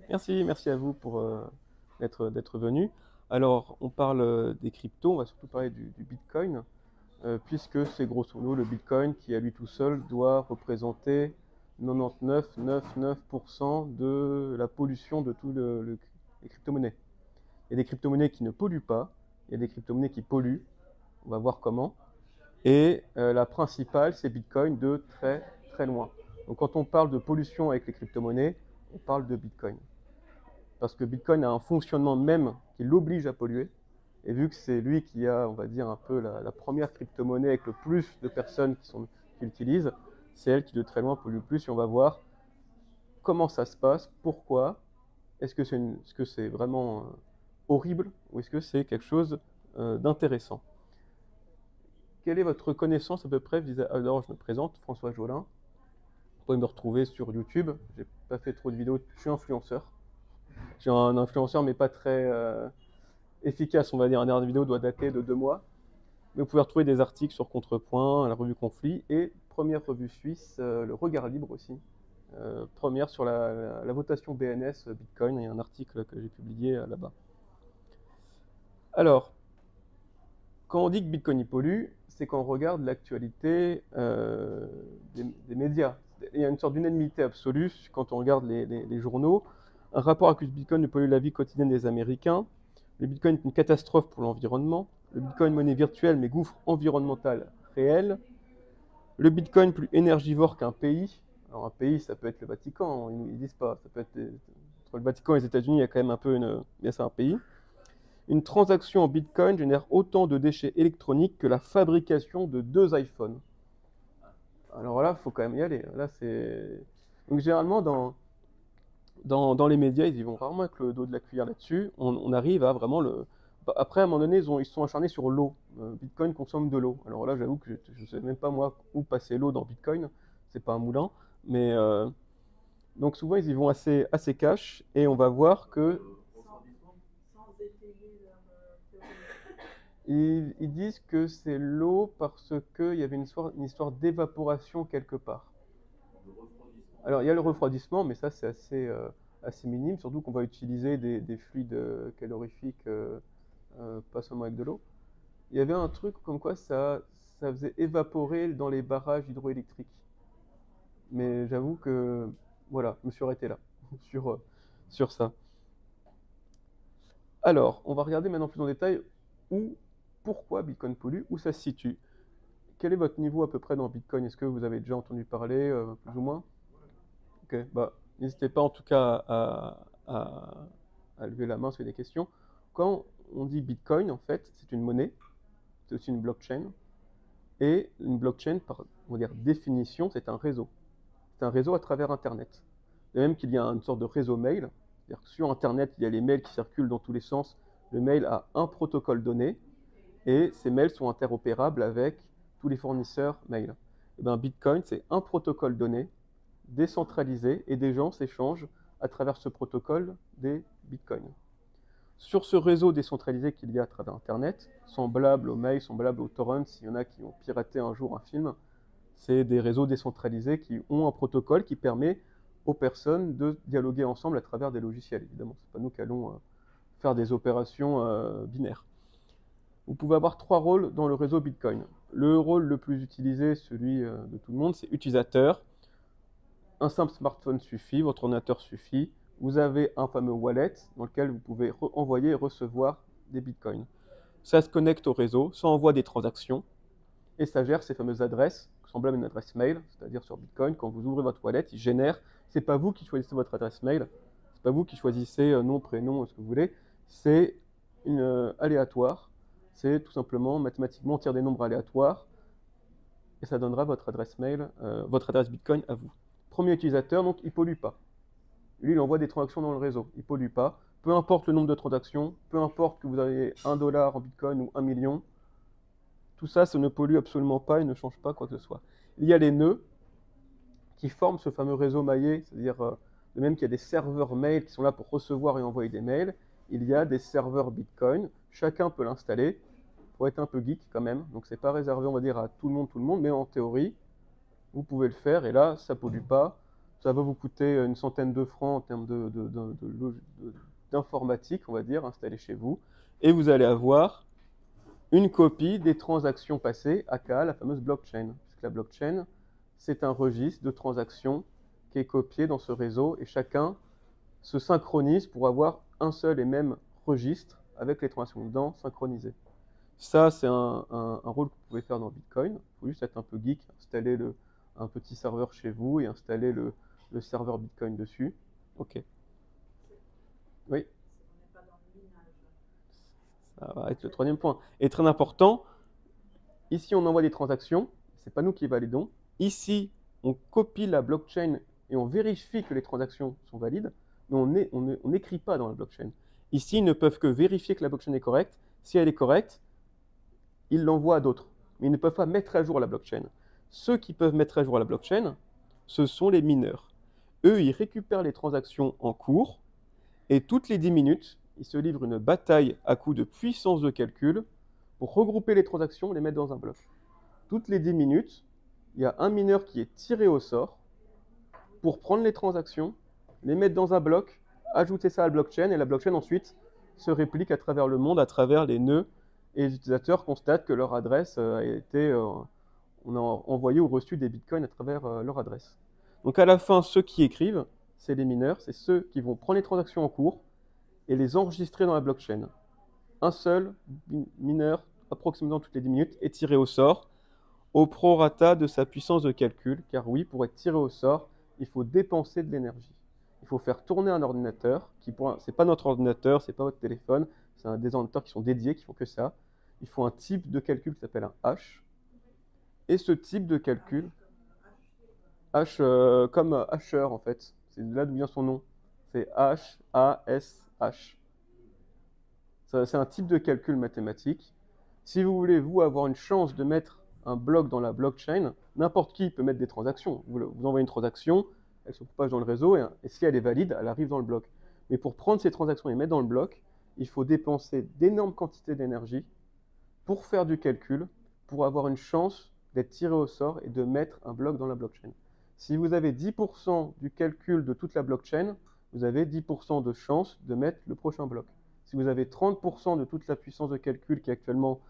Merci à vous pour d'être venu. Alors, on parle des cryptos, on va surtout parler du Bitcoin, puisque c'est grosso modo le Bitcoin qui, à lui tout seul, doit représenter 99,99% de la pollution de les crypto-monnaies. Il y a des crypto-monnaies qui ne polluent pas, il y a des crypto-monnaies qui polluent, on va voir comment. Et la principale, c'est Bitcoin de très très loin. Donc quand on parle de pollution avec les crypto-monnaies, on parle de Bitcoin. Parce que Bitcoin a un fonctionnement même qui l'oblige à polluer. Et vu que c'est lui qui a, on va dire, un peu la première crypto-monnaie avec le plus de personnes qui l'utilisent, c'est elle qui de très loin pollue le plus. Et on va voir comment ça se passe, pourquoi, est-ce que c'est vraiment horrible ou est-ce que c'est quelque chose d'intéressant. Quelle est votre connaissance à peu près Alors, je me présente, François Jolin. Vous pouvez me retrouver sur YouTube. J'ai pas fait trop de vidéos, je suis influenceur. Je suis un influenceur, mais pas très efficace, on va dire. La dernière vidéo doit dater de 2 mois. Mais vous pouvez retrouver des articles sur Contrepoint, la revue Conflit, et première revue suisse, le Regard Libre aussi. Première sur la votation BNS Bitcoin, il y a un article que j'ai publié là-bas. Alors, quand on dit que Bitcoin y pollue, c'est quand on regarde l'actualité des médias. Il y a une sorte d'unanimité absolue quand on regarde les journaux. Un rapport accuse Bitcoin de polluer la vie quotidienne des Américains. Le Bitcoin est une catastrophe pour l'environnement. Le Bitcoin monnaie virtuelle mais gouffre environnemental réel. Le Bitcoin plus énergivore qu'un pays. Alors un pays, ça peut être le Vatican, ils disent pas. Ça peut être entre le Vatican et les États-Unis, il y a quand même un peu mais c'est un pays. Une transaction en Bitcoin génère autant de déchets électroniques que la fabrication de 2 iPhones. Alors là, il faut quand même y aller. Là, c'est... Donc généralement, dans les médias, ils y vont rarement avec le dos de la cuillère là-dessus. On arrive à vraiment le... Après, à un moment donné, ils se sont acharnés sur l'eau. Bitcoin consomme de l'eau. Alors là, j'avoue que je ne sais même pas, moi, où passer l'eau dans Bitcoin. C'est pas un moulin. Mais donc souvent, ils y vont assez cash. Et on va voir que ils disent que c'est l'eau parce qu'il y avait une histoire d'évaporation quelque part. Alors, il y a le refroidissement, mais ça, c'est assez minime, surtout qu'on va utiliser des fluides calorifiques, pas seulement avec de l'eau. Il y avait un truc comme quoi ça faisait évaporer dans les barrages hydroélectriques. Mais j'avoue que, voilà, je me suis arrêté là, sur ça. Alors, on va regarder maintenant plus en détail pourquoi Bitcoin pollue, où ça se situe. Quel est votre niveau à peu près dans Bitcoin? Est-ce que vous avez déjà entendu parler, plus ou moins? Ok, bah, n'hésitez pas en tout cas à lever la main si vous avez des questions. Quand on dit Bitcoin, en fait, c'est une monnaie, c'est aussi une blockchain. Et une blockchain, par on va dire, définition, c'est un réseau. C'est un réseau à travers Internet. De même qu'il y a une sorte de réseau mail, c'est-à-dire que sur Internet, il y a les mails qui circulent dans tous les sens. Le mail a un protocole donné, et ces mails sont interopérables avec tous les fournisseurs mail. Et bien, Bitcoin, c'est un protocole donné, décentralisé, et des gens s'échangent à travers ce protocole des bitcoins. Sur ce réseau décentralisé qu'il y a à travers Internet, semblable au mail, semblable au torrent, s'il y en a qui ont piraté un jour un film, c'est des réseaux décentralisés qui ont un protocole qui permet aux personnes de dialoguer ensemble à travers des logiciels. Évidemment, ce n'est pas nous qui allons faire des opérations binaires. Vous pouvez avoir 3 rôles dans le réseau Bitcoin. Le rôle le plus utilisé, celui de tout le monde, c'est utilisateur. Un simple smartphone suffit, votre ordinateur suffit. Vous avez un fameux wallet dans lequel vous pouvez envoyer et recevoir des bitcoins. Ça se connecte au réseau, ça envoie des transactions et ça gère ces fameuses adresses, semblables à une adresse mail, c'est-à-dire sur Bitcoin, quand vous ouvrez votre wallet, il génère. C'est pas vous qui choisissez votre adresse mail, c'est pas vous qui choisissez nom, prénom, ce que vous voulez, c'est une aléatoire. C'est tout simplement mathématiquement on tire des nombres aléatoires et ça donnera votre adresse mail, votre adresse Bitcoin à vous. Premier utilisateur, donc il ne pollue pas. Lui, il envoie des transactions dans le réseau, il ne pollue pas. Peu importe le nombre de transactions, peu importe que vous ayez 1 dollar en Bitcoin ou 1 million, tout ça, ça ne pollue absolument pas et ne change pas quoi que ce soit. Il y a les nœuds qui forment ce fameux réseau maillé, c'est-à-dire de même qu'il y a des serveurs mail qui sont là pour recevoir et envoyer des mails, il y a des serveurs Bitcoin, chacun peut l'installer, pour être un peu geek quand même, donc c'est pas réservé on va dire à tout le monde, mais en théorie, vous pouvez le faire et là ça pollue pas. Ça va vous coûter une centaine de francs en termes d'informatique, on va dire, installée chez vous. Et vous allez avoir une copie des transactions passées, aka la fameuse blockchain. Parce que la blockchain, c'est un registre de transactions qui est copié dans ce réseau et chacun se synchronise pour avoir un seul et même registre avec les transactions dedans synchronisées. Ça, c'est un rôle que vous pouvez faire dans Bitcoin. Il faut juste être un peu geek, installer un petit serveur chez vous et installer le serveur Bitcoin dessus. Ok. Oui. Ça va être le troisième point. Et très important, ici on envoie des transactions, c'est pas nous qui validons. Ici, on copie la blockchain et on vérifie que les transactions sont valides, mais on n'écrit pas dans la blockchain. Ici, ils ne peuvent que vérifier que la blockchain est correcte. Si elle est correcte, ils l'envoient à d'autres. Mais ils ne peuvent pas mettre à jour la blockchain. Ceux qui peuvent mettre à jour la blockchain, ce sont les mineurs. Eux, ils récupèrent les transactions en cours et toutes les 10 minutes, ils se livrent une bataille à coup de puissance de calcul pour regrouper les transactions et les mettre dans un bloc. Toutes les 10 minutes, il y a un mineur qui est tiré au sort pour prendre les transactions, les mettre dans un bloc, ajouter ça à la blockchain et la blockchain ensuite se réplique à travers le monde, à travers les nœuds et les utilisateurs constatent que leur adresse a été, on a envoyé ou reçu des bitcoins à travers leur adresse. Donc à la fin, ceux qui écrivent, c'est les mineurs, c'est ceux qui vont prendre les transactions en cours et les enregistrer dans la blockchain. Un seul mineur, approximativement toutes les 10 minutes, est tiré au sort au prorata de sa puissance de calcul, car oui, pour être tiré au sort, il faut dépenser de l'énergie. Il faut faire tourner un ordinateur, c'est pas notre ordinateur, c'est pas votre téléphone, c'est des ordinateurs qui sont dédiés, qui font que ça. Il faut un type de calcul qui s'appelle un hash. Et ce type de calcul, hash comme hasher en fait, c'est là d'où vient son nom. C'est H-A-S-H. C'est un type de calcul mathématique. Si vous voulez, vous, avoir une chance de mettre un bloc dans la blockchain, n'importe qui peut mettre des transactions. Vous envoyez une transaction, elle se propage dans le réseau, et si elle est valide, elle arrive dans le bloc. Mais pour prendre ces transactions et mettre dans le bloc, il faut dépenser d'énormes quantités d'énergie pour faire du calcul, pour avoir une chance d'être tiré au sort et de mettre un bloc dans la blockchain. Si vous avez 10% du calcul de toute la blockchain, vous avez 10% de chance de mettre le prochain bloc. Si vous avez 30% de toute la puissance de calcul qui est actuellement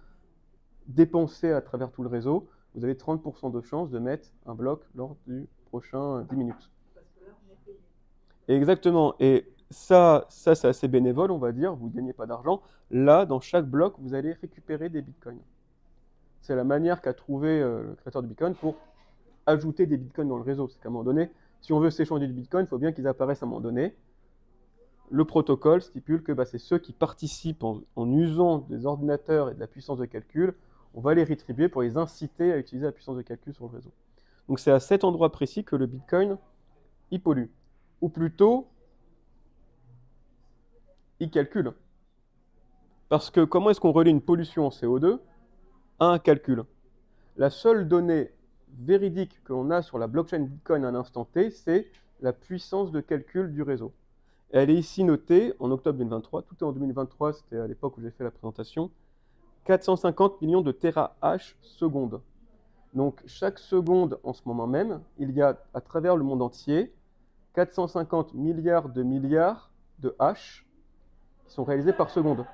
dépensée à travers tout le réseau, vous avez 30% de chance de mettre un bloc lors du prochain 10 minutes. Exactement. Et ça c'est assez bénévole, on va dire. Vous ne gagnez pas d'argent. Là, dans chaque bloc, vous allez récupérer des bitcoins. C'est la manière qu'a trouvé le créateur du bitcoin pour ajouter des bitcoins dans le réseau. C'est qu'à un moment donné, si on veut s'échanger du bitcoin, il faut bien qu'ils apparaissent à un moment donné. Le protocole stipule que c'est ceux qui participent en usant des ordinateurs et de la puissance de calcul, on va les rétribuer pour les inciter à utiliser la puissance de calcul sur le réseau. Donc c'est à cet endroit précis que le bitcoin, il pollue. Ou plutôt, il calcule. Parce que comment est-ce qu'on relie une pollution en CO2 à un calcul? La seule donnée véridique que l'on a sur la blockchain Bitcoin à un instant T, c'est la puissance de calcul du réseau. Et elle est ici notée en octobre 2023, tout est en 2023, c'était à l'époque où j'ai fait la présentation, 450 millions de terahash seconde. Donc chaque seconde en ce moment même, il y a à travers le monde entier 450 milliards de hash qui sont réalisés par seconde.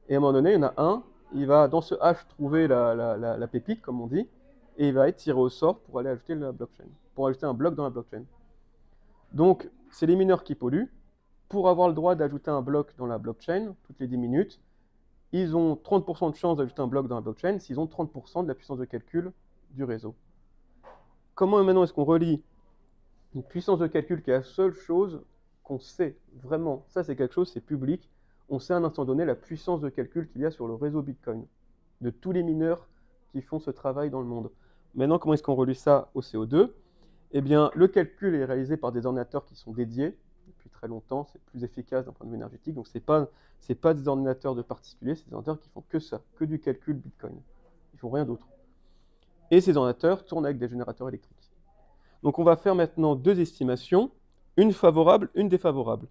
Et à un moment donné, il y en a un, il va dans ce hash trouver la pépite, comme on dit, et il va être tiré au sort pour aller ajouter la blockchain, pour ajouter un bloc dans la blockchain. Donc, c'est les mineurs qui polluent. Pour avoir le droit d'ajouter un bloc dans la blockchain, toutes les 10 minutes, ils ont 30% de chance d'ajouter un bloc dans la blockchain s'ils ont 30% de la puissance de calcul du réseau. Comment maintenant est-ce qu'on relie une puissance de calcul qui est la seule chose qu'on sait vraiment? Ça, c'est quelque chose, c'est public. On sait à un instant donné la puissance de calcul qu'il y a sur le réseau Bitcoin, de tous les mineurs qui font ce travail dans le monde. Maintenant, comment est-ce qu'on relie ça au CO2? Eh bien, le calcul est réalisé par des ordinateurs qui sont dédiés depuis très longtemps, c'est plus efficace d'un point de vue énergétique, donc c'est pas des ordinateurs de particuliers, c'est des ordinateurs qui font que ça, que du calcul Bitcoin. Ils font rien d'autre. Et ces ordinateurs tournent avec des générateurs électriques. Donc on va faire maintenant deux estimations, une favorable, une défavorable.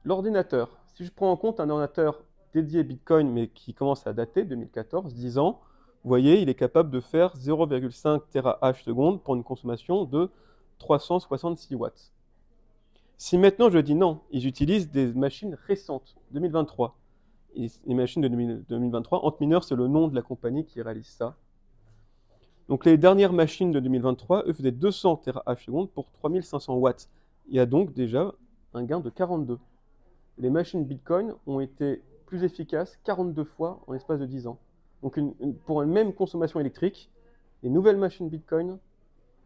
L'ordinateur, si je prends en compte un ordinateur dédié Bitcoin, mais qui commence à dater, 2014, 10 ans, vous voyez, il est capable de faire 0,5 terahash seconde pour une consommation de 366 watts. Si maintenant je dis non, ils utilisent des machines récentes, 2023. Et les machines de 2023, Antminer, c'est le nom de la compagnie qui réalise ça. Donc les dernières machines de 2023, eux faisaient 200 TH/s pour 3500 watts. Il y a donc déjà un gain de 42. Les machines Bitcoin ont été plus efficaces 42 fois en l'espace de 10 ans. Donc pour une même consommation électrique, les nouvelles machines Bitcoin,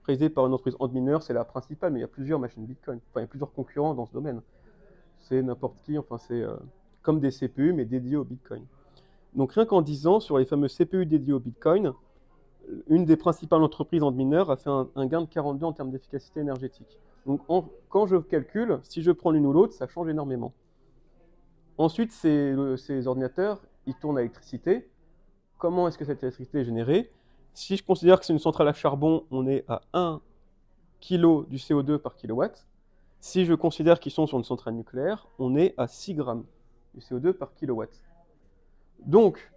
réalisées par une entreprise Antminer, c'est la principale, mais il y a plusieurs machines Bitcoin. Enfin, il y a plusieurs concurrents dans ce domaine. C'est n'importe qui, enfin c'est comme des CPU, mais dédiés au Bitcoin. Donc rien qu'en 10 ans, sur les fameux CPU dédiés au Bitcoin, une des principales entreprises Antminer a fait un gain de 42 en termes d'efficacité énergétique. Donc quand je calcule, si je prends l'une ou l'autre, ça change énormément. Ensuite, ces ordinateurs, ils tournent à l'électricité. Comment est-ce que cette électricité est générée? Si je considère que c'est une centrale à charbon, on est à 1 kg du CO2 par kilowatt. Si je considère qu'ils sont sur une centrale nucléaire, on est à 6 grammes du CO2 par kilowatt. Donc,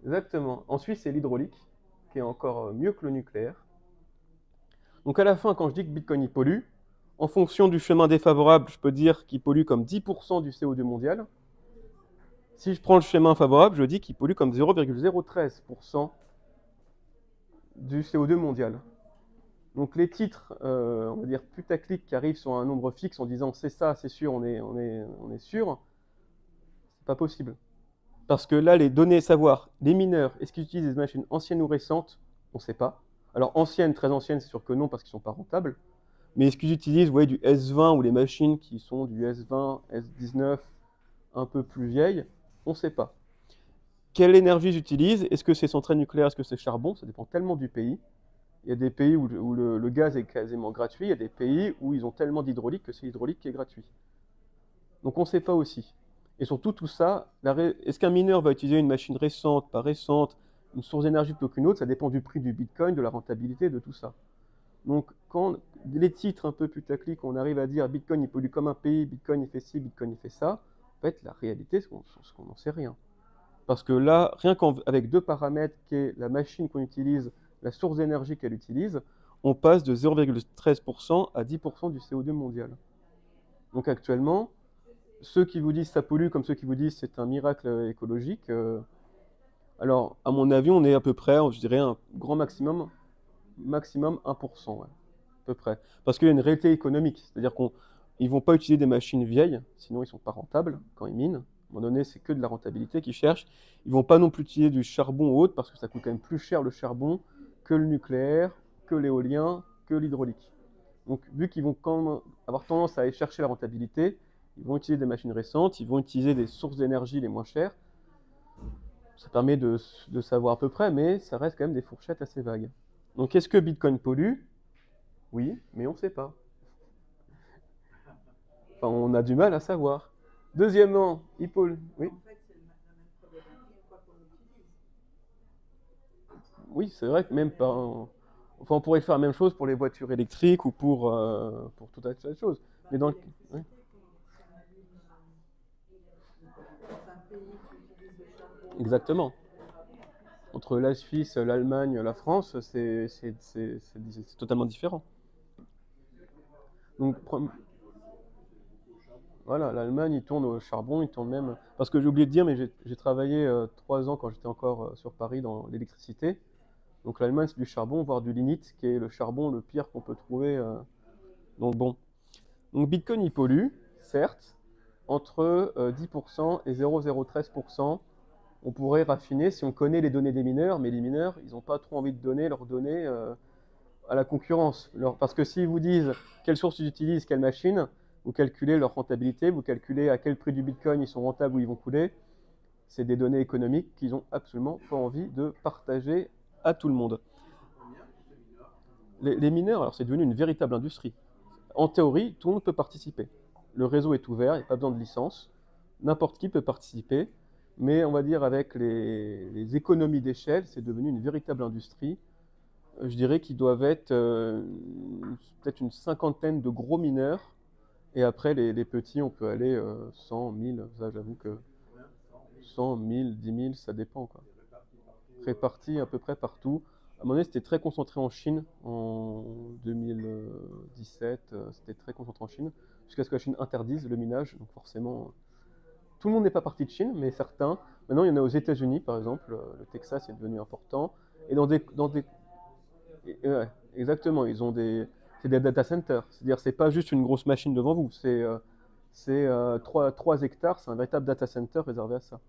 exactement. Ensuite, c'est l'hydraulique, qui est encore mieux que le nucléaire. Donc à la fin, quand je dis que Bitcoin il pollue, en fonction du chemin défavorable, je peux dire qu'il pollue comme 10% du CO2 mondial. Si je prends le chemin favorable, je dis qu'il pollue comme 0,013% du CO2 mondial. Donc les titres, on va dire putaclic, qui arrivent sur un nombre fixe en disant c'est ça, c'est sûr, on est sûr, c'est pas possible. Parce que là, les données, savoir, les mineurs, est-ce qu'ils utilisent des machines anciennes ou récentes? On ne sait pas. Alors anciennes, très anciennes, c'est sûr que non, parce qu'ils ne sont pas rentables. Mais est-ce qu'ils utilisent, vous voyez, du S20 ou les machines qui sont du S20, S19, un peu plus vieilles? On ne sait pas. Quelle énergie ils utilisent? Est-ce que c'est centrale nucléaire? Est-ce que c'est charbon? Ça dépend tellement du pays. Il y a des pays où le gaz est quasiment gratuit. Il y a des pays où ils ont tellement d'hydraulique que c'est l'hydraulique qui est gratuit. Donc on ne sait pas aussi. Et surtout, tout ça, est-ce qu'un mineur va utiliser une machine récente, pas récente, une source d'énergie plutôt qu'une autre? Ça dépend du prix du Bitcoin, de la rentabilité, de tout ça. Donc, quand les titres un peu putaclic, on arrive à dire Bitcoin il pollue comme un pays, Bitcoin il fait ci, Bitcoin il fait ça, en fait, la réalité, c'est qu'on n'en sait rien. Parce que là, rien qu'avec deux paramètres, qui est la machine qu'on utilise, la source d'énergie qu'elle utilise, on passe de 0,13% à 10% du CO2 mondial. Donc actuellement, ceux qui vous disent ça pollue comme ceux qui vous disent c'est un miracle écologique, alors à mon avis, on est à peu près, je dirais, un grand maximum 1%, ouais, à peu près. Parce qu'il y a une réalité économique, c'est-à-dire qu'ils ne vont pas utiliser des machines vieilles, sinon ils ne sont pas rentables quand ils minent. À un moment donné, c'est que de la rentabilité qu'ils cherchent. Ils ne vont pas non plus utiliser du charbon ou autre, parce que ça coûte quand même plus cher le charbon que le nucléaire, que l'éolien, que l'hydraulique. Donc vu qu'ils vont quand même avoir tendance à aller chercher la rentabilité, ils vont utiliser des machines récentes, ils vont utiliser des sources d'énergie les moins chères. Ça permet de savoir à peu près, mais ça reste quand même des fourchettes assez vagues. Donc est-ce que Bitcoin pollue? Oui, mais on ne sait pas. Enfin, on a du mal à savoir. Deuxièmement, il pollue. Oui, oui, c'est vrai que même pas. Enfin, on pourrait faire la même chose pour les voitures électriques ou pour tout un tas de choses. Mais dans le... oui. Exactement. Entre la Suisse, l'Allemagne, la France, c'est totalement différent. Donc, voilà, l'Allemagne, ils tournent au charbon, ils tournent même... Parce que j'ai oublié de dire, mais j'ai travaillé 3 ans quand j'étais encore sur Paris dans l'électricité. Donc l'Allemagne, c'est du charbon, voire du lignite, qui est le charbon le pire qu'on peut trouver. Donc bon. Donc Bitcoin, il pollue, certes, entre 10% et 0,013%. On pourrait raffiner si on connaît les données des mineurs, mais les mineurs, ils n'ont pas trop envie de donner leurs données à la concurrence. Parce que s'ils vous disent quelle source ils utilisent, quelle machine, vous calculez leur rentabilité, vous calculez à quel prix du Bitcoin ils sont rentables ou ils vont couler. C'est des données économiques qu'ils n'ont absolument pas envie de partager à tout le monde. Les mineurs, alors c'est devenu une véritable industrie. En théorie, tout le monde peut participer. Le réseau est ouvert, il n'y a pas besoin de licence. N'importe qui peut participer. Mais on va dire avec les économies d'échelle, c'est devenu une véritable industrie. Je dirais qu'ils doivent être peut-être une cinquantaine de gros mineurs. Et après, les petits, on peut aller 100, 1000. Ça, j'avoue que 100, 1000, 10 000, ça dépend, quoi. Répartis à peu près partout. À un moment donné, c'était très concentré en Chine en 2017, c'était très concentré en Chine, jusqu'à ce que la Chine interdise le minage. Donc forcément, tout le monde n'est pas parti de Chine, mais certains. Maintenant, il y en a aux États-Unis, par exemple, le Texas est devenu important. Et ouais, exactement, c'est des data centers. C'est-à-dire, c'est pas juste une grosse machine devant vous, c'est 3 hectares, c'est un véritable data center réservé à ça.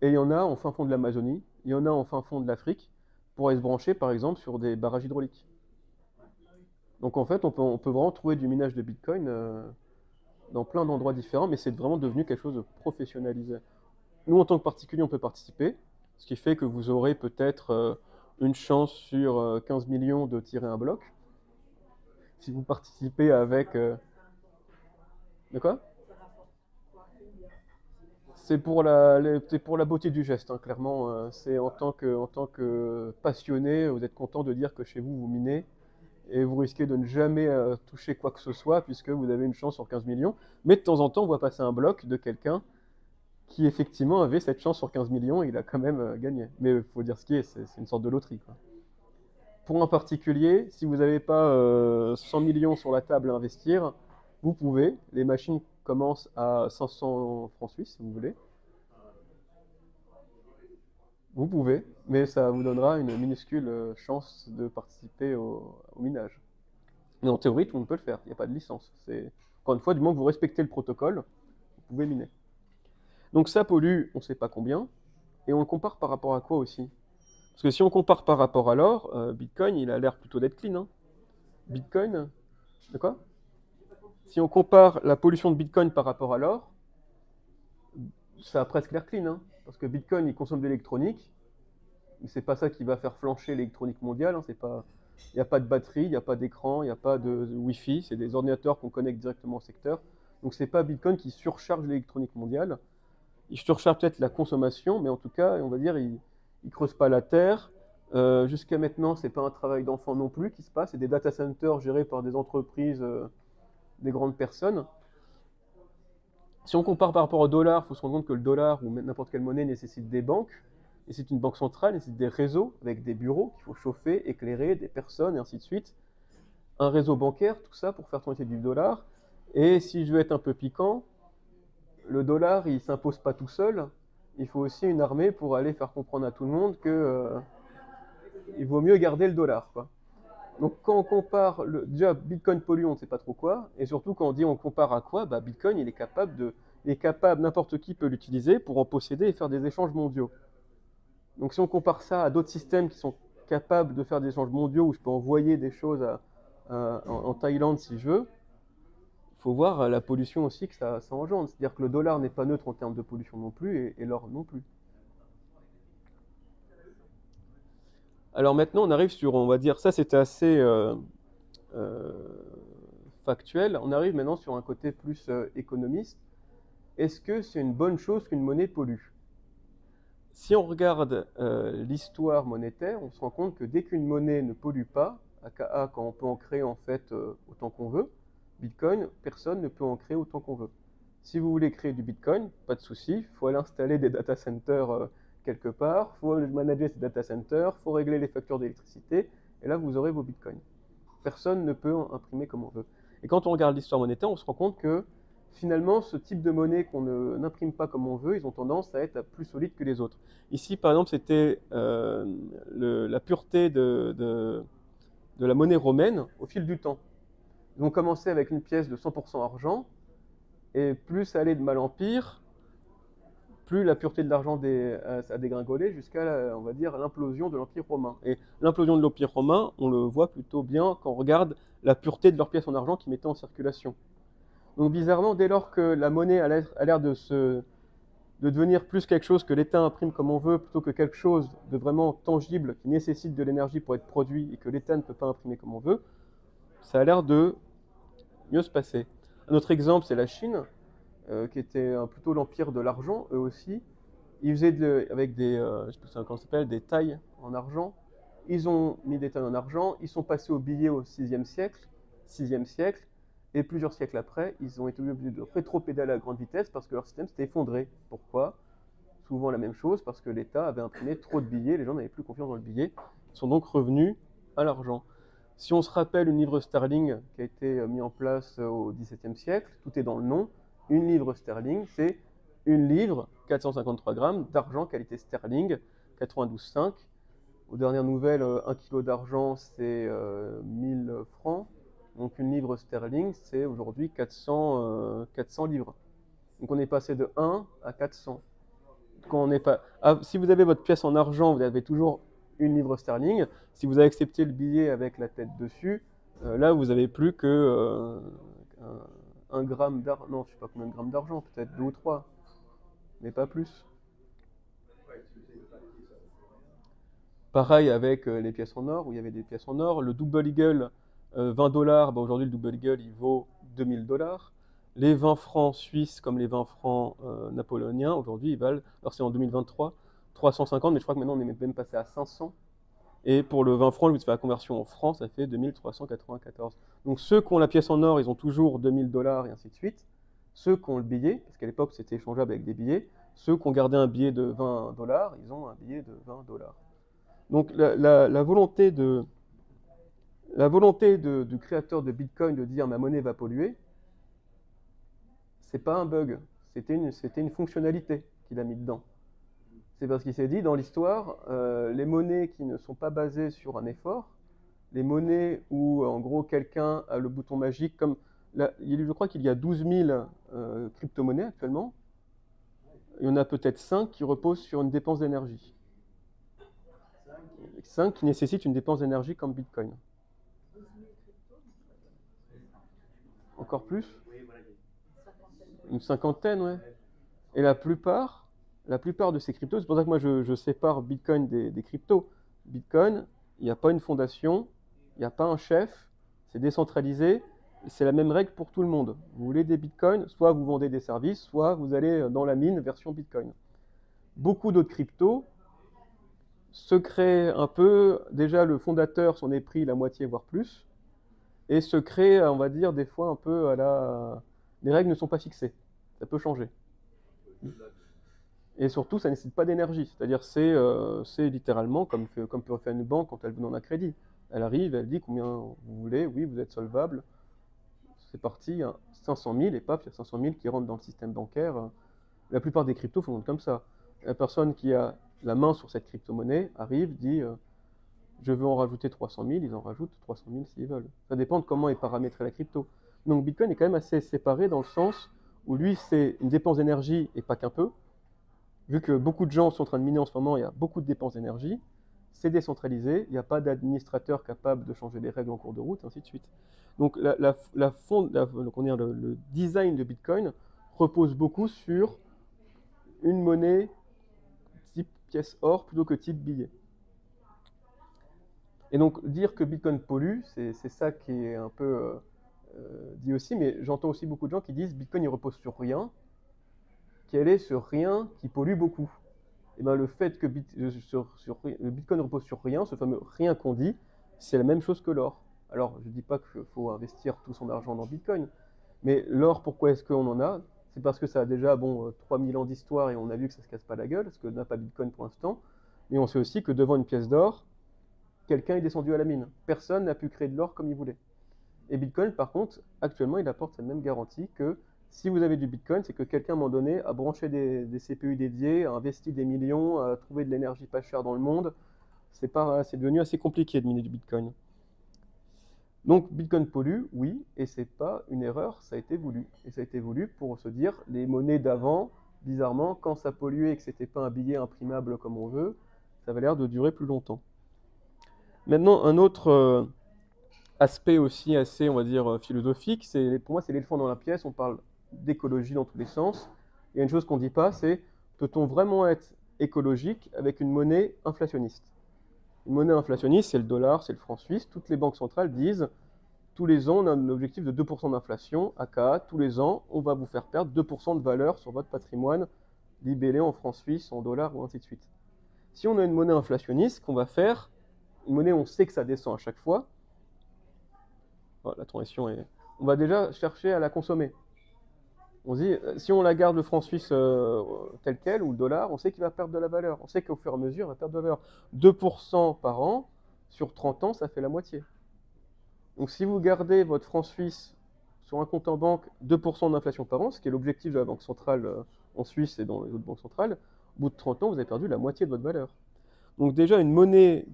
Et il y en a en fin fond de l'Amazonie, il y en a en fin fond de l'Afrique, pour aller se brancher, par exemple, sur des barrages hydrauliques. Donc en fait, on peut vraiment trouver du minage de Bitcoin dans plein d'endroits différents, mais c'est vraiment devenu quelque chose de professionnalisé. Nous, en tant que particulier, on peut participer, ce qui fait que vous aurez peut-être une chance sur 15 millions de tirer un bloc. Si vous participez avec... De quoi? C'est pour la beauté du geste, hein, clairement. C'est en tant que passionné, vous êtes content de dire que chez vous, vous minez, et vous risquez de ne jamais toucher quoi que ce soit, puisque vous avez une chance sur 15 millions. Mais de temps en temps, on voit passer un bloc de quelqu'un qui effectivement avait cette chance sur 15 millions, et il a quand même gagné. Mais il faut dire ce qui est, c'est une sorte de loterie, quoi. Pour un particulier, si vous n'avez pas 100 millions sur la table à investir, vous pouvez. Les machines commencent à 500 francs suisses, si vous voulez. Vous pouvez, mais ça vous donnera une minuscule chance de participer au minage. Mais en théorie, tout le monde peut le faire, il n'y a pas de licence. Encore une fois, du moment que vous respectez le protocole, vous pouvez miner. Donc ça pollue, on ne sait pas combien, et on le compare par rapport à quoi aussi? Parce que si on compare par rapport à l'or, Bitcoin, il a l'air plutôt d'être clean, hein. Bitcoin, de quoi? Si on compare la pollution de Bitcoin par rapport à l'or, ça a presque l'air clean, hein. Parce que Bitcoin, il consomme de l'électronique, mais c'est pas ça qui va faire flancher l'électronique mondiale, hein. Il n'y a pas de batterie, il n'y a pas d'écran, il n'y a pas de Wi-Fi, c'est des ordinateurs qu'on connecte directement au secteur. Donc c'est pas Bitcoin qui surcharge l'électronique mondiale. Il surcharge peut-être la consommation, mais en tout cas, on va dire, il creuse pas la terre. Jusqu'à maintenant, c'est pas un travail d'enfant non plus qui se passe, c'est des data centers gérés par des entreprises, des grandes personnes. Si on compare par rapport au dollar, il faut se rendre compte que le dollar ou n'importe quelle monnaie nécessite des banques, nécessite une banque centrale, nécessite des réseaux avec des bureaux qu'il faut chauffer, éclairer, des personnes, et ainsi de suite. Un réseau bancaire, tout ça pour faire tourner du dollar. Et si je veux être un peu piquant, le dollar, il ne s'impose pas tout seul. Il faut aussi une armée pour aller faire comprendre à tout le monde que il vaut mieux garder le dollar, quoi. Donc quand on compare, déjà Bitcoin pollue, on ne sait pas trop quoi, et surtout quand on dit on compare à quoi, bah Bitcoin il est capable, n'importe qui peut l'utiliser pour en posséder et faire des échanges mondiaux. Donc si on compare ça à d'autres systèmes qui sont capables de faire des échanges mondiaux, où je peux envoyer des choses en Thaïlande si je veux, il faut voir la pollution aussi que ça engendre. C'est-à-dire que le dollar n'est pas neutre en termes de pollution non plus, et l'or non plus. Alors maintenant, on arrive sur, on va dire, ça c'était assez factuel. On arrive maintenant sur un côté plus économiste. Est-ce que c'est une bonne chose qu'une monnaie pollue? Si on regarde l'histoire monétaire, on se rend compte que dès qu'une monnaie ne pollue pas, aka quand on peut en créer en fait autant qu'on veut, Bitcoin, personne ne peut en créer autant qu'on veut. Si vous voulez créer du Bitcoin, pas de souci, il faut aller installer des data centers quelque part, il faut manager ces data centers, il faut régler les factures d'électricité, et là vous aurez vos Bitcoins. Personne ne peut en imprimer comme on veut. Et quand on regarde l'histoire monétaire, on se rend compte que finalement, ce type de monnaie qu'on n'imprime pas comme on veut, ils ont tendance à être plus solides que les autres. Ici, par exemple, c'était la pureté de la monnaie romaine au fil du temps. Ils ont commencé avec une pièce de 100% argent, et plus ça allait de mal en pire, plus la pureté de l'argent a dégringolé jusqu'à, on va dire, l'implosion de l'Empire romain. Et l'implosion de l'Empire romain, on le voit plutôt bien quand on regarde la pureté de leurs pièces en argent qu'ils mettaient en circulation. Donc bizarrement, dès lors que la monnaie a l'air de devenir plus quelque chose que l'État imprime comme on veut, plutôt que quelque chose de vraiment tangible qui nécessite de l'énergie pour être produit et que l'État ne peut pas imprimer comme on veut, ça a l'air de mieux se passer. Un autre exemple, c'est la Chine, qui était plutôt l'empire de l'argent, eux aussi. Ils faisaient avec des, je sais pas comment ça s'appelle, des tailles en argent. Ils ont mis des tailles en argent, ils sont passés au billet au 6e siècle, et plusieurs siècles après, ils ont été obligés de rétropédaler à grande vitesse parce que leur système s'était effondré. Pourquoi? Souvent la même chose, parce que l'État avait imprimé trop de billets, les gens n'avaient plus confiance dans le billet, sont donc revenus à l'argent. Si on se rappelle une livre sterling qui a été mis en place au XVIIe siècle, tout est dans le nom. Une livre sterling, c'est une livre, 453 grammes, d'argent qualité sterling, 92,5. Aux dernières nouvelles, 1 kg d'argent, c'est 1000 francs. Donc une livre sterling, c'est aujourd'hui 400 livres. Donc on est passé de 1 à 400. Quand on n'est pas... si vous avez votre pièce en argent, vous avez toujours une livre sterling. Si vous avez accepté le billet avec la tête dessus, là vous n'avez plus que 1 gramme d'argent. Non, je ne sais pas combien de grammes d'argent, peut-être 2 ou 3, mais pas plus. Pareil avec les pièces en or, où il y avait des pièces en or. Le Double Eagle, 20 $, bah aujourd'hui le Double Eagle il vaut 2000 $. Les 20 francs suisses comme les 20 francs napoléoniens, aujourd'hui ils valent, alors c'est en 2023, 350, mais je crois que maintenant on est même passé à 500. Et pour le 20 francs, lui, tu fais la conversion en francs, ça fait 2394. Donc ceux qui ont la pièce en or, ils ont toujours 2000 $ et ainsi de suite. Ceux qui ont le billet, parce qu'à l'époque c'était échangeable avec des billets, ceux qui ont gardé un billet de 20 $, ils ont un billet de 20 $. Donc la volonté du créateur de Bitcoin de dire ma monnaie va polluer, c'est pas un bug, c'était une fonctionnalité qu'il a mis dedans. C'est parce qu'il s'est dit, dans l'histoire, les monnaies qui ne sont pas basées sur un effort, les monnaies où, en gros, quelqu'un a le bouton magique, comme je crois qu'il y a 12 000 crypto-monnaies actuellement, il y en a peut-être 5 qui reposent sur une dépense d'énergie. 5 qui nécessitent une dépense d'énergie comme Bitcoin. Encore plus? Une cinquantaine, ouais. Et la plupart de ces cryptos, c'est pour ça que moi je sépare Bitcoin des cryptos. Bitcoin, il n'y a pas une fondation, il n'y a pas un chef, c'est décentralisé, c'est la même règle pour tout le monde. Vous voulez des Bitcoins, soit vous vendez des services, soit vous allez dans la mine version Bitcoin. Beaucoup d'autres cryptos se créent un peu, déjà le fondateur s'en est pris la moitié voire plus, et se crée, on va dire, des fois un peu à la... Les règles ne sont pas fixées, ça peut changer. Et surtout, ça ne nécessite pas d'énergie. C'est-à-dire, c'est littéralement comme peut faire une banque quand elle vous donne un crédit. Elle arrive, elle dit combien vous voulez, oui, vous êtes solvable. C'est parti, il y a 500 000, et paf, il y a 500 000 qui rentrent dans le système bancaire. La plupart des cryptos fonctionnent comme ça. La personne qui a la main sur cette crypto-monnaie arrive, dit je veux en rajouter 300 000, ils en rajoutent 300 000 s'ils veulent. Ça dépend de comment est paramétrée la crypto. Donc Bitcoin est quand même assez séparé dans le sens où lui, c'est une dépense d'énergie et pas qu'un peu. Vu que beaucoup de gens sont en train de miner en ce moment, il y a beaucoup de dépenses d'énergie, c'est décentralisé, il n'y a pas d'administrateur capable de changer les règles en cours de route, ainsi de suite. Donc le design de Bitcoin repose beaucoup sur une monnaie type pièce or plutôt que type billet. Et donc dire que Bitcoin pollue, c'est ça qui est un peu dit aussi, mais j'entends aussi beaucoup de gens qui disent Bitcoin il repose sur rien. Quel est ce rien qui pollue beaucoup? Et bien le fait que le Bitcoin repose sur rien, ce fameux rien qu'on dit, c'est la même chose que l'or. Alors je ne dis pas qu'il faut investir tout son argent dans Bitcoin, mais l'or, pourquoi est-ce qu'on en a? C'est parce que ça a déjà 3000 ans d'histoire et on a vu que ça ne se casse pas la gueule, parce que n'a pas Bitcoin pour l'instant. Mais on sait aussi que devant une pièce d'or, quelqu'un est descendu à la mine. Personne n'a pu créer de l'or comme il voulait. Et Bitcoin, par contre, actuellement, il apporte cette même garantie que si vous avez du Bitcoin, c'est que quelqu'un, à un moment donné, a branché des CPU dédiés, a investi des millions, a trouvé de l'énergie pas chère dans le monde. C'est devenu assez compliqué de miner du Bitcoin. Donc Bitcoin pollue, oui, et c'est pas une erreur, ça a été voulu. Et ça a été voulu pour se dire, les monnaies d'avant, bizarrement, quand ça polluait et que c'était pas un billet imprimable comme on veut, ça avait l'air de durer plus longtemps. Maintenant, un autre aspect aussi assez, on va dire, philosophique, pour moi c'est l'éléphant dans la pièce, on parle d'écologie dans tous les sens. Il y a une chose qu'on ne dit pas, c'est peut-on vraiment être écologique avec une monnaie inflationniste? Une monnaie inflationniste, c'est le dollar, c'est le franc suisse. Toutes les banques centrales disent tous les ans, on a un objectif de 2% d'inflation, aka tous les ans, on va vous faire perdre 2% de valeur sur votre patrimoine libellé en francs suisses, en dollars ou ainsi de suite. Si on a une monnaie inflationniste, qu'on va faire, une monnaie on sait que ça descend à chaque fois, la transition est... On va déjà chercher à la consommer. On se dit, si on la garde le franc suisse tel quel, ou le dollar, on sait qu'il va perdre de la valeur. On sait qu'au fur et à mesure, il va perdre de la valeur. 2% par an, sur 30 ans, ça fait la moitié. Donc si vous gardez votre franc suisse sur un compte en banque 2% d'inflation par an, ce qui est l'objectif de la Banque centrale en Suisse et dans les autres banques centrales, au bout de 30 ans, vous avez perdu la moitié de votre valeur. Donc déjà, une monnaie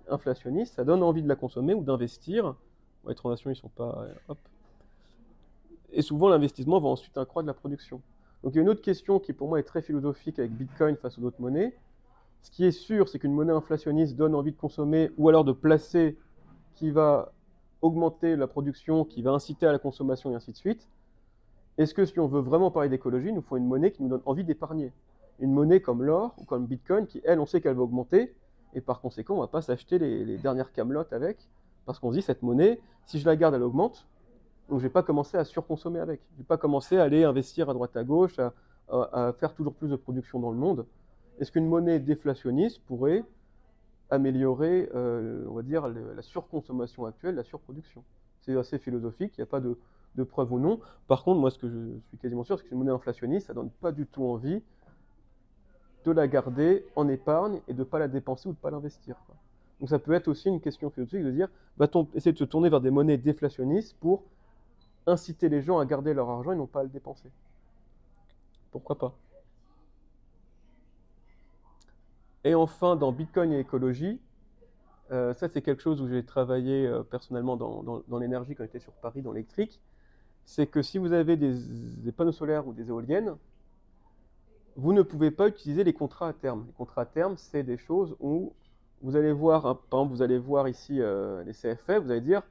inflationniste, ça donne envie de la consommer ou d'investir. Les transactions, ils ne sont pas... hop. Et souvent, l'investissement va ensuite accroître la production. Donc il y a une autre question qui pour moi est très philosophique avec Bitcoin face aux autres monnaies. Ce qui est sûr, c'est qu'une monnaie inflationniste donne envie de consommer ou alors de placer qui va augmenter la production, qui va inciter à la consommation et ainsi de suite. Est-ce que si on veut vraiment parler d'écologie, il nous faut une monnaie qui nous donne envie d'épargner? Une monnaie comme l'or ou comme Bitcoin qui, elle, on sait qu'elle va augmenter et par conséquent, on ne va pas s'acheter les dernières camelotes avec parce qu'on se dit, cette monnaie, si je la garde, elle augmente. Donc je ne vais pas commencer à surconsommer avec. Je ne vais pas commencer à aller investir à droite à gauche, à faire toujours plus de production dans le monde. Est-ce qu'une monnaie déflationniste pourrait améliorer, on va dire, la surconsommation actuelle, la surproduction? C'est assez philosophique, il n'y a pas de preuve ou non. Par contre, moi, ce que je suis quasiment sûr, c'est qu'une monnaie inflationniste, ça ne donne pas du tout envie de la garder en épargne et de ne pas la dépenser ou de ne pas l'investir. Donc ça peut être aussi une question philosophique de dire, va-t-on essayer de se tourner vers des monnaies déflationnistes pour inciter les gens à garder leur argent et non pas à le dépenser? Pourquoi pas? Et enfin, dans Bitcoin et écologie, ça c'est quelque chose où j'ai travaillé personnellement dans l'énergie quand j'étais sur Paris, dans l'électrique, c'est que si vous avez des panneaux solaires ou des éoliennes, vous ne pouvez pas utiliser les contrats à terme. Les contrats à terme, c'est des choses où vous allez voir, par exemple, vous allez voir ici les CFF, vous allez dire,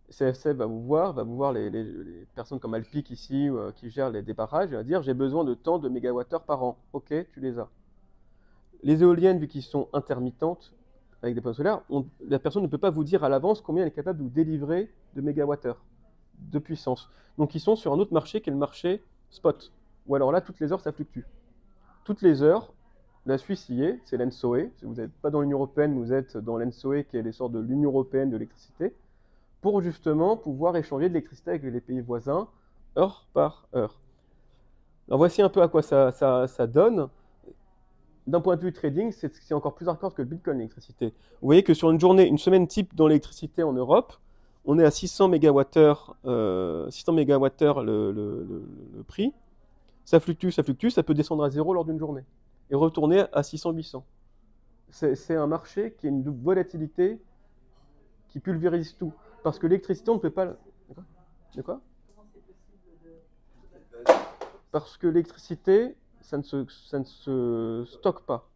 CFF va vous voir les personnes comme Alpic ici qui gèrent des barrages, et va dire j'ai besoin de tant de mégawattheures par an. Ok, tu les as. Les éoliennes, vu qu'ils sont intermittentes avec des panneaux solaires, la personne ne peut pas vous dire à l'avance combien elle est capable de vous délivrer de mégawattheures de puissance. Donc ils sont sur un autre marché qui est le marché spot. Ou alors là, toutes les heures, ça fluctue. Toutes les heures, la Suisse y est, c'est l'ENSOE. Si vous n'êtes pas dans l'Union européenne, vous êtes dans l'ENSOE qui est les sortes de l'Union européenne de l'électricité, pour justement pouvoir échanger de l'électricité avec les pays voisins, heure par heure. Alors voici un peu à quoi ça donne. D'un point de vue trading, c'est encore plus hardcore que le Bitcoin, l'électricité. Vous voyez que sur une journée, une semaine type dans l'électricité en Europe, on est à 600 mégawattheures le prix. Ça fluctue, ça peut descendre à 0 lors d'une journée et retourner à 600-800. C'est un marché qui a une volatilité qui pulvérise tout. Parce que l'électricité, on ne peut pas... De quoi? Parce que l'électricité, ça ne se stocke pas.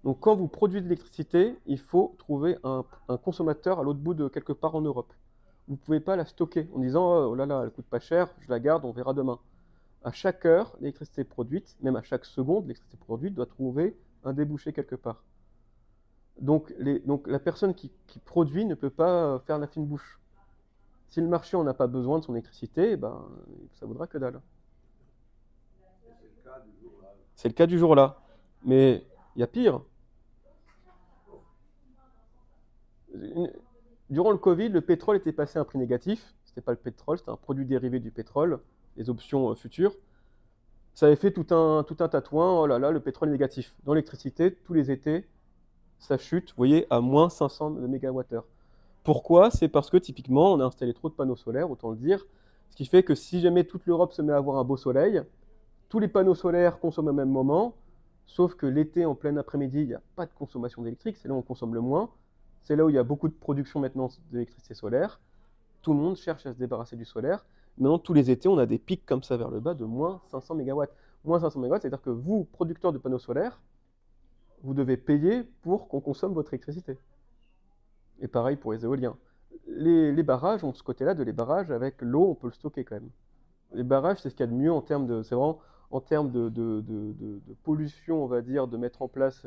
Donc quand vous produisez de l'électricité, il faut trouver un consommateur à l'autre bout de quelque part en Europe. Vous ne pouvez pas la stocker en disant « Oh là là, elle coûte pas cher, je la garde, on verra demain ». À chaque heure, l'électricité produite, même à chaque seconde, l'électricité produite doit trouver un débouché quelque part. Donc la personne qui produit ne peut pas faire la fine bouche. Si le marché n'en a pas besoin de son électricité, ben, ça vaudra que dalle. C'est le cas du jour-là. Mais il y a pire. Durant le Covid, le pétrole était passé à un prix négatif. Ce n'était pas le pétrole, c'était un produit dérivé du pétrole, les options futures. Ça avait fait tout un tatouin, oh là là, le pétrole est négatif. Dans l'électricité, tous les étés, ça chute, vous voyez, à moins 500 mégawattheures. Pourquoi? C'est parce que typiquement, on a installé trop de panneaux solaires, autant le dire, ce qui fait que si jamais toute l'Europe se met à avoir un beau soleil, tous les panneaux solaires consomment au même moment, sauf que l'été, en plein après-midi, il n'y a pas de consommation d'électrique, c'est là où on consomme le moins, c'est là où il y a beaucoup de production maintenant d'électricité solaire, tout le monde cherche à se débarrasser du solaire. Maintenant, tous les étés, on a des pics comme ça vers le bas de moins 500 MW. Moins 500 MW, c'est-à-dire que vous, producteurs de panneaux solaires, vous devez payer pour qu'on consomme votre électricité. Et pareil pour les éoliens. Les barrages ont ce côté-là de les barrages avec l'eau, on peut le stocker quand même. Les barrages, c'est ce qu'il y a de mieux en termes de, c'est vraiment en termes de pollution, on va dire, de mettre en place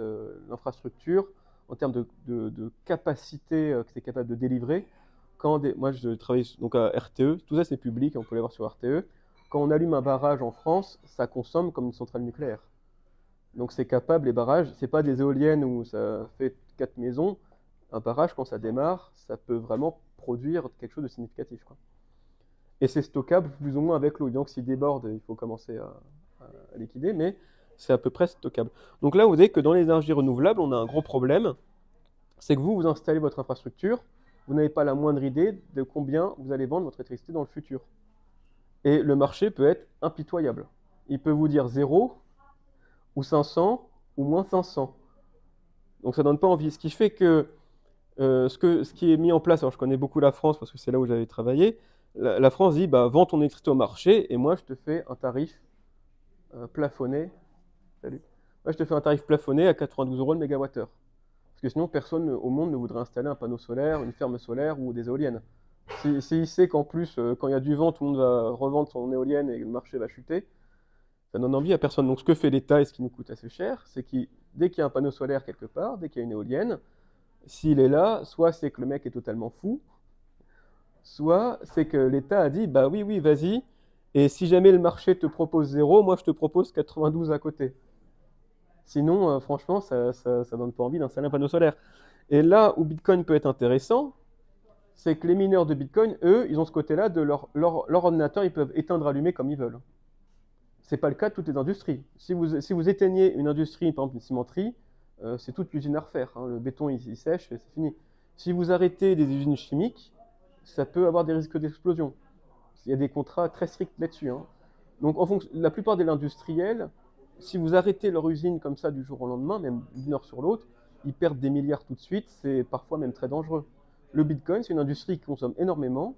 l'infrastructure, en termes de capacité que c'est capable de délivrer. Moi, je travaille donc à RTE, tout ça c'est public, on peut aller voir sur RTE. Quand on allume un barrage en France, ça consomme comme une centrale nucléaire. Donc c'est capable, les barrages, c'est pas des éoliennes où ça fait 4 maisons. Un barrage, quand ça démarre, ça peut vraiment produire quelque chose de significatif, quoi. Et c'est stockable plus ou moins avec l'eau. Donc s'il déborde, il faut commencer à liquider, mais c'est à peu près stockable. Donc là, vous voyez que dans les énergies renouvelables, on a un gros problème. c'est que vous installez votre infrastructure, vous n'avez pas la moindre idée de combien vous allez vendre votre électricité dans le futur. Et le marché peut être impitoyable. Il peut vous dire 0 ou 500 ou moins 500. Donc ça ne donne pas envie. Ce qui fait que ce qui est mis en place, alors je connais beaucoup la France parce que c'est là où j'avais travaillé, la France dit bah, vends ton électricité au marché et moi je te fais un tarif plafonné. Salut. Moi je te fais un tarif plafonné à 92 € le mégawattheure. Parce que sinon personne au monde ne voudrait installer un panneau solaire, une ferme solaire ou des éoliennes. S'il sait qu'en plus, quand il y a du vent, tout le monde va revendre son éolienne et le marché va chuter, ça donne envie à personne. Donc ce que fait l'État et ce qui nous coûte assez cher, c'est que dès qu'il y a un panneau solaire quelque part, dès qu'il y a une éolienne, s'il est là, soit c'est que le mec est totalement fou, soit c'est que l'État a dit, bah oui, oui, vas-y, et si jamais le marché te propose 0, moi je te propose 92 à côté. Sinon, franchement, ça donne pas envie d'installer un panneau solaire. Et là où Bitcoin peut être intéressant, c'est que les mineurs de Bitcoin, eux, ils ont ce côté-là de leur ordinateur, ils peuvent éteindre, allumer comme ils veulent. Ce n'est pas le cas de toutes les industries. Si vous éteignez une industrie, par exemple une cimenterie, c'est toute l'usine à refaire. Hein. Le béton, il sèche, c'est fini. Si vous arrêtez des usines chimiques, ça peut avoir des risques d'explosion. Il y a des contrats très stricts là-dessus. Hein. Donc, la plupart des industriels, si vous arrêtez leur usine comme ça du jour au lendemain, même d'une heure sur l'autre, ils perdent des milliards tout de suite. C'est parfois même très dangereux. Le Bitcoin, c'est une industrie qui consomme énormément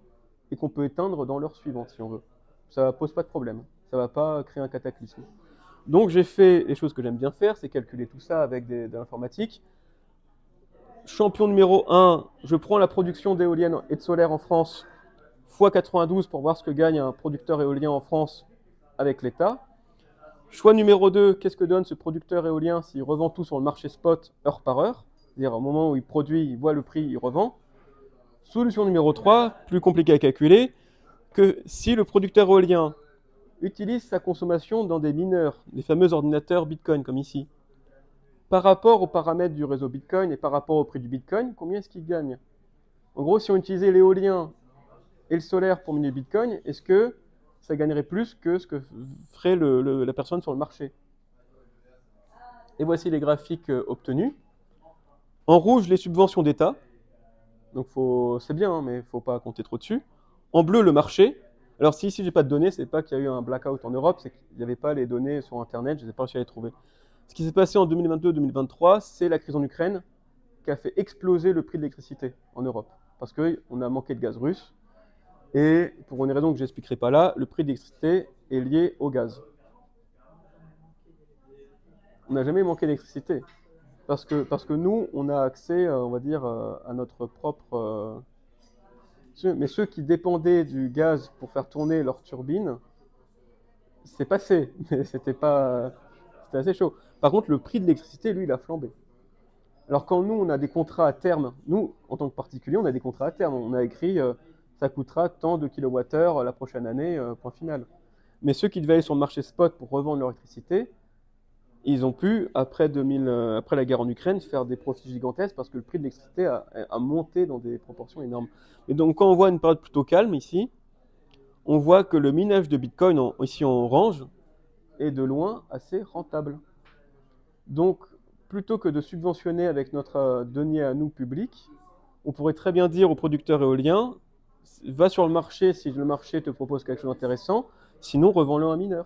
et qu'on peut éteindre dans l'heure suivante, si on veut. Ça ne pose pas de problème. Ça ne va pas créer un cataclysme. Donc j'ai fait les choses que j'aime bien faire, c'est calculer tout ça avec de l'informatique. Champion numéro 1, je prends la production d'éoliennes et de solaire en France x 92 pour voir ce que gagne un producteur éolien en France avec l'État. Choix numéro 2, qu'est-ce que donne ce producteur éolien s'il revend tout sur le marché spot heure par heure? C'est-à-dire au moment où il produit, il voit le prix, il revend. Solution numéro 3, plus compliqué à calculer, que si le producteur éolien utilise sa consommation dans des mineurs, les fameux ordinateurs Bitcoin comme ici, par rapport aux paramètres du réseau Bitcoin et par rapport au prix du Bitcoin, combien est-ce qu'il gagne? En gros, si on utilisait l'éolien et le solaire pour miner Bitcoin, est-ce que ça gagnerait plus que ce que ferait la personne sur le marché? Et voici les graphiques obtenus. En rouge, les subventions d'État. Donc c'est bien, hein, mais il ne faut pas compter trop dessus. En bleu, le marché. Alors si ici, je n'ai pas de données, c'est pas qu'il y a eu un blackout en Europe, c'est qu'il n'y avait pas les données sur Internet, je n'ai pas réussi à les trouver. Ce qui s'est passé en 2022-2023, c'est la crise en Ukraine qui a fait exploser le prix de l'électricité en Europe. Parce qu'on a manqué de gaz russe. Et pour une raison que je n'expliquerai pas là, le prix de l'électricité est lié au gaz. On n'a jamais manqué d'électricité. Parce que nous, on a accès, on va dire, à notre propre... mais ceux qui dépendaient du gaz pour faire tourner leurs turbines, c'est passé, mais c'était assez chaud. Par contre, le prix de l'électricité, lui, il a flambé. Alors quand nous, on a des contrats à terme, nous, en tant que particulier, on a des contrats à terme. On a écrit, ça coûtera tant de kilowattheures la prochaine année, point final. Mais ceux qui devaient aller sur le marché spot pour revendre leur électricité, ils ont pu, après la guerre en Ukraine, faire des profits gigantesques parce que le prix de l'électricité a monté dans des proportions énormes. Et donc quand on voit une période plutôt calme ici, on voit que le minage de Bitcoin, ici en orange, est de loin assez rentable. Donc, plutôt que de subventionner avec notre denier à nous public, on pourrait très bien dire aux producteurs éoliens, va sur le marché si le marché te propose quelque chose d'intéressant, sinon revends-le à un mineur.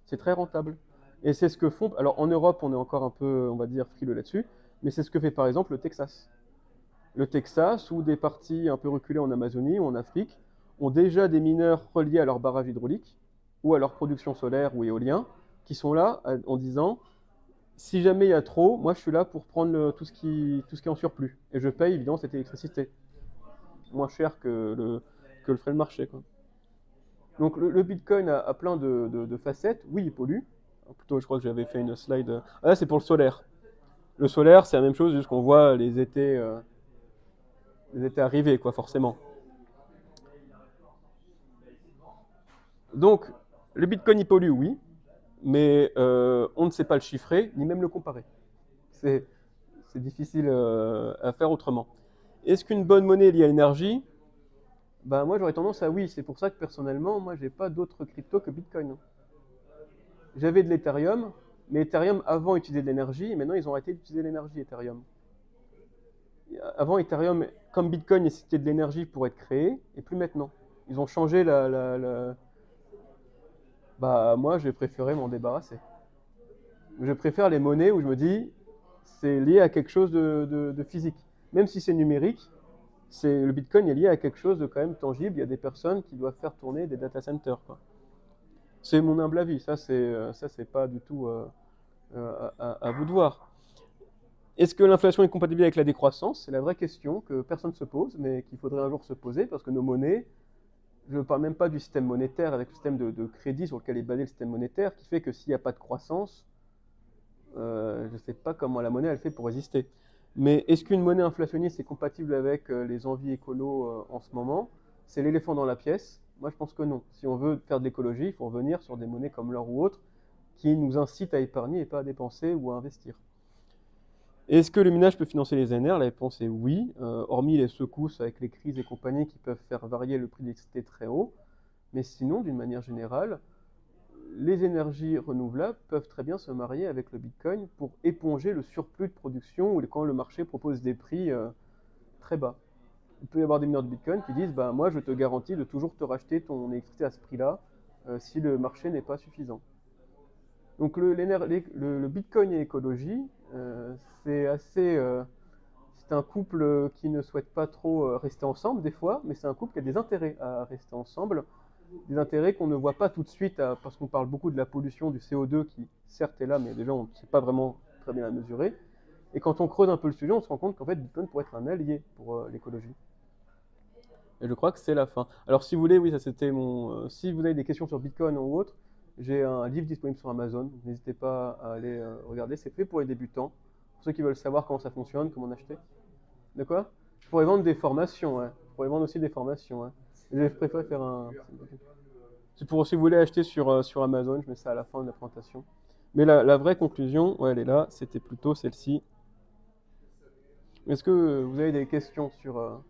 C'est très rentable. Et c'est ce que font... Alors en Europe, on est encore un peu, on va dire, frileux là-dessus, mais c'est ce que fait par exemple le Texas. Le Texas, ou des parties un peu reculées en Amazonie ou en Afrique, ont déjà des mineurs reliés à leur barrage hydraulique ou à leur production solaire ou éolien, qui sont là en disant, si jamais il y a trop, moi je suis là pour prendre tout ce qui est en surplus. Et je paye évidemment cette électricité. Moins cher que le ferait le marché, quoi. Donc le Bitcoin a plein de facettes. Oui, il pollue. Plutôt, je crois que j'avais fait une slide. Ah, là, c'est pour le solaire. Le solaire, c'est la même chose, juste qu'on voit les étés arriver, quoi, forcément. Donc, le Bitcoin, il pollue, oui, mais on ne sait pas le chiffrer, ni même le comparer. C'est difficile à faire autrement. Est-ce qu'une bonne monnaie est liée à l'énergie? Ben, moi, j'aurais tendance à oui. C'est pour ça que, personnellement, moi, j'ai pas d'autres cryptos que Bitcoin. J'avais de l'Ethereum, mais Ethereum avant utilisait de l'énergie, et maintenant ils ont arrêté d'utiliser l'énergie Ethereum. Avant, Ethereum, comme Bitcoin, nécessitait de l'énergie pour être créé, et plus maintenant. Ils ont changé Bah, moi, j'ai préféré m'en débarrasser. Je préfère les monnaies où je me dis, c'est lié à quelque chose de physique. Même si c'est numérique, le Bitcoin est lié à quelque chose de quand même tangible. Il y a des personnes qui doivent faire tourner des data centers, quoi. C'est mon humble avis. Ça, c'est pas du tout à vous de voir. Est-ce que l'inflation est compatible avec la décroissance? C'est la vraie question que personne ne se pose, mais qu'il faudrait un jour se poser, parce que nos monnaies, je ne parle même pas du système monétaire avec le système de crédit sur lequel est basé le système monétaire, qui fait que s'il n'y a pas de croissance, je ne sais pas comment la monnaie elle fait pour résister. Mais est-ce qu'une monnaie inflationniste est compatible avec les envies écolo en ce moment? C'est l'éléphant dans la pièce. Moi, je pense que non. Si on veut faire de l'écologie, il faut revenir sur des monnaies comme l'or ou autres qui nous incitent à épargner et pas à dépenser ou à investir. Est-ce que le minage peut financer les ENR? La réponse est oui, hormis les secousses avec les crises et compagnie qui peuvent faire varier le prix de l'électricité très haut. Mais sinon, d'une manière générale, les énergies renouvelables peuvent très bien se marier avec le Bitcoin pour éponger le surplus de production ou quand le marché propose des prix très bas. Il peut y avoir des mineurs de Bitcoin qui disent bah, moi je te garantis de toujours te racheter ton électricité à ce prix-là si le marché n'est pas suffisant. Donc le Bitcoin et l'écologie, c'est un couple qui ne souhaite pas trop rester ensemble des fois, mais c'est un couple qui a des intérêts à rester ensemble, des intérêts qu'on ne voit pas tout de suite parce qu'on parle beaucoup de la pollution du CO2 qui certes est là, mais déjà on ne sait pas vraiment très bien la mesurer. Et quand on creuse un peu le sujet, on se rend compte qu'en fait Bitcoin pourrait être un allié pour l'écologie. Et je crois que c'est la fin. Alors si vous voulez, oui, ça c'était mon. Si vous avez des questions sur Bitcoin ou autre, j'ai un livre disponible sur Amazon. N'hésitez pas à aller regarder. C'est fait pour les débutants, pour ceux qui veulent savoir comment ça fonctionne, comment en acheter. De quoi? Je pourrais vendre des formations, ouais. Je pourrais vendre aussi des formations, ouais. Je préfère faire un. C'est pour si vous voulez acheter sur Amazon, je mets ça à la fin de la présentation. Mais la vraie conclusion, ouais, elle est là. C'était plutôt celle-ci. Est-ce que vous avez des questions sur